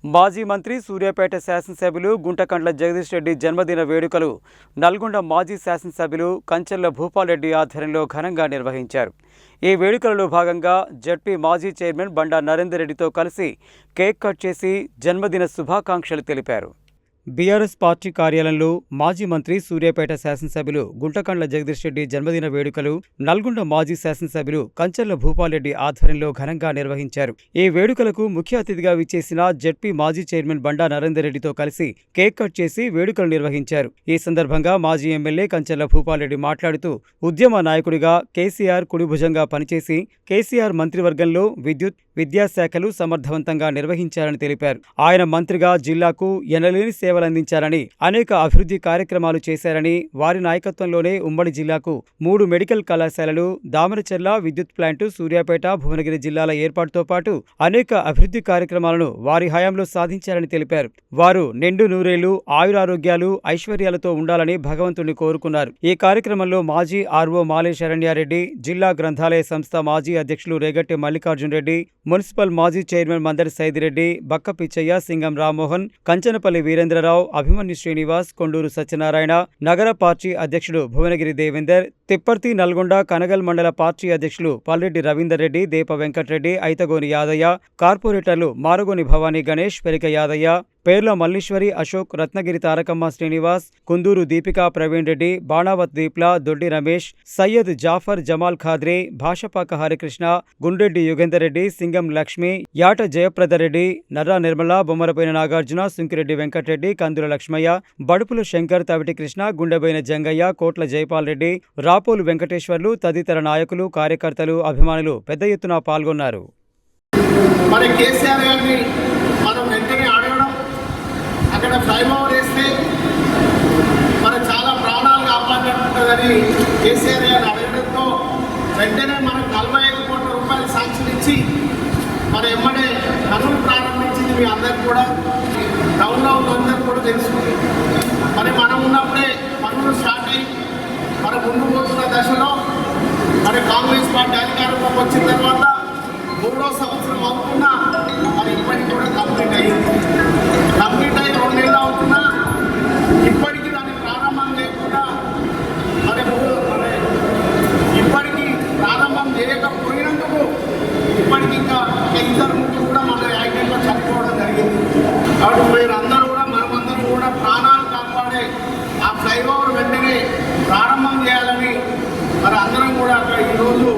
మాజీ మంత్రి సూర్యాపేట శాసనసభ్యులు గుంటకండ్ల జగదీష్ రెడ్డి జన్మదిన వేడుకలు నల్గొండ మాజీ శాసనసభ్యులు కంచెల్ల భూపాల్రెడ్డి ఆధ్వర్యంలో ఘనంగా నిర్వహించారు. ఈ వేడుకలలో భాగంగా జడ్పీ మాజీ చైర్మన్ బండా నరేందర్ రెడ్డితో కలిసి కేక్ కట్ చేసి జన్మదిన శుభాకాంక్షలు తెలిపారు. బీఆర్ఎస్ పార్టీ కార్యాలయంలో మాజీ మంత్రి సూర్యాపేట శాసనసభ్యులు గుంటకండ్ల జగదీష్ రెడ్డి జన్మదిన వేడుకలు నల్గొండ మాజీ శాసనసభ్యులు కంచెల్ల భూపాల్రెడ్డి ఆధ్వర్యంలో ఘనంగా నిర్వహించారు. ఈ వేడుకలకు ముఖ్య అతిథిగా విచ్చేసిన జడ్పీ మాజీ చైర్మన్ బండా నరేందర్ రెడ్డితో కలిసి కేక్ కట్ చేసి వేడుకలు నిర్వహించారు. ఈ సందర్భంగా మాజీ ఎమ్మెల్యే కంచెల్ల భూపాల్రెడ్డి మాట్లాడుతూ ఉద్యమ నాయకుడిగా కేసీఆర్ కుడిభుజంగా పనిచేసి కేసీఆర్ మంత్రివర్గంలో విద్యుత్, విద్యాశాఖలు సమర్థవంతంగా నిర్వహించారని తెలిపారు. ఆయన మంత్రిగా జిల్లాకు ఎనలేని సేవలందించారని, అనేక అభివృద్ధి కార్యక్రమాలు చేశారని, వారి నాయకత్వంలోనే ఉమ్మడి జిల్లాకు 3 మెడికల్ కళాశాలలు, దామరచెర్ల విద్యుత్ ప్లాంటు, సూర్యాపేట, భువనగిరి జిల్లాల ఏర్పాటుతో పాటు అనేక అభివృద్ధి కార్యక్రమాలను వారి హయాంలో సాధించారని తెలిపారు. వారు నిండు నూరేళ్లు ఆయురారోగ్యాలు, ఐశ్వర్యాలతో ఉండాలని భగవంతుడిని కోరుకున్నారు. ఈ కార్యక్రమంలో మాజీ ఆర్ఓ మాలే శరణ్యారెడ్డి, జిల్లా గ్రంథాలయ సంస్థ మాజీ అధ్యక్షులు రేగట్టి మల్లికార్జున్ రెడ్డి, మున్సిపల్ మాజీ చైర్మన్ మందరి సైదిరెడ్డి, బక్క పిచ్చయ్య, సింగం రామ్మోహన్, కంచనపల్లి వీరేంద్రరావు, అభిమన్యు శ్రీనివాస్, కొండూరు సత్యనారాయణ, నగర పార్టీ అధ్యక్షుడు భువనగిరి దేవేందర్, తిప్పర్తి నల్గొండ కనగల్ మండల పార్టీ అధ్యక్షులు పల్లెడ్డి రవీందర్ రెడ్డి, దేప వెంకటరెడ్డి, ఐతగోని యాదయ్య, కార్పొరేటర్లు మారగోని భవానీ గణేష్, పెరిక యాదయ్య, పేర్ల మల్లీశ్వరి అశోక్, రత్నగిరి తారకమ్మ శ్రీనివాస్, కుందూరు దీపికా ప్రవీణ్ రెడ్డి, బాణావత్ దీప్లా, దొడ్డి రమేష్, సయ్యద్ జాఫర్ జమాల్ ఖాద్రే, భాషపాక హరికృష్ణ, గుండెడ్డి యుగేందర్ రెడ్డి, సింగం లక్ష్మి, యాట జయప్రదరెడ్డి, నర్రా నిర్మల, బొమ్మరపైన నాగార్జున, సుంకిరెడ్డి వెంకటరెడ్డి, కందుల లక్ష్మయ్య, బడుపుల శంకర్, తవిటి కృష్ణ, గుండెబైన జంగయ్య, కోట్ల జైపాల్ రెడ్డి, రాపోలు వెంకటేశ్వర్లు తదితర నాయకులు, కార్యకర్తలు, అభిమానులు పెద్ద ఎత్తున పాల్గొన్నారు. అక్కడ ఫ్లైఓవర్ వేస్తే మరి చాలా ప్రాణాలు కాపాడుతుందని కేసీఆర్ గారు అడగడంతో వెంటనే మనకు 45 కోట్ల రూపాయలు సాంక్షన్ ఇచ్చి మరి ఎమ్మడే పనులు ప్రారంభించింది. మీ అందరికీ కూడా టౌన్లో అందరికీ కూడా తెలుసుకుంది. మరి మనం ఉన్నప్పుడే పనులు స్టార్ట్ అయ్యి మరి ముందు పోతున్న దశలో మరి కాంగ్రెస్ పార్టీ అధికారంలోకి వచ్చిన తర్వాత 3వ సంవత్సరం అవుతున్నా మరి ఇప్పటికి కూడా కంప్లీట్ అయ్యింది. కంప్లీట్ అయ్యి 2 నెలలు అవుతున్నా ఇప్పటికీ దాన్ని ప్రారంభం లేకుండా మరి ఇప్పటికీ ప్రారంభం చేయకపోయినందుకు ఇప్పటికి ఇంకా 2 కూడా మన యాక్సిడెంట్లో చనిపోవడం జరిగింది. కాబట్టి మీరు అందరూ కూడా మనమందరం కూడా ప్రాణాలు కాపాడే ఆ ఫ్లైఓవర్ వెంటనే ప్రారంభం చేయాలని మరి అందరం కూడా అక్కడ ఈరోజు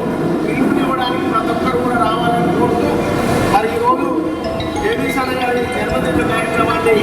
పిలుపునివ్వడానికి ప్రతి ఒక్కరు కూడా రావాలని కోరుతూ మరి ఈరోజు జగదీష్ అన్న గారి జన్మదిన కార్యక్రమాన్ని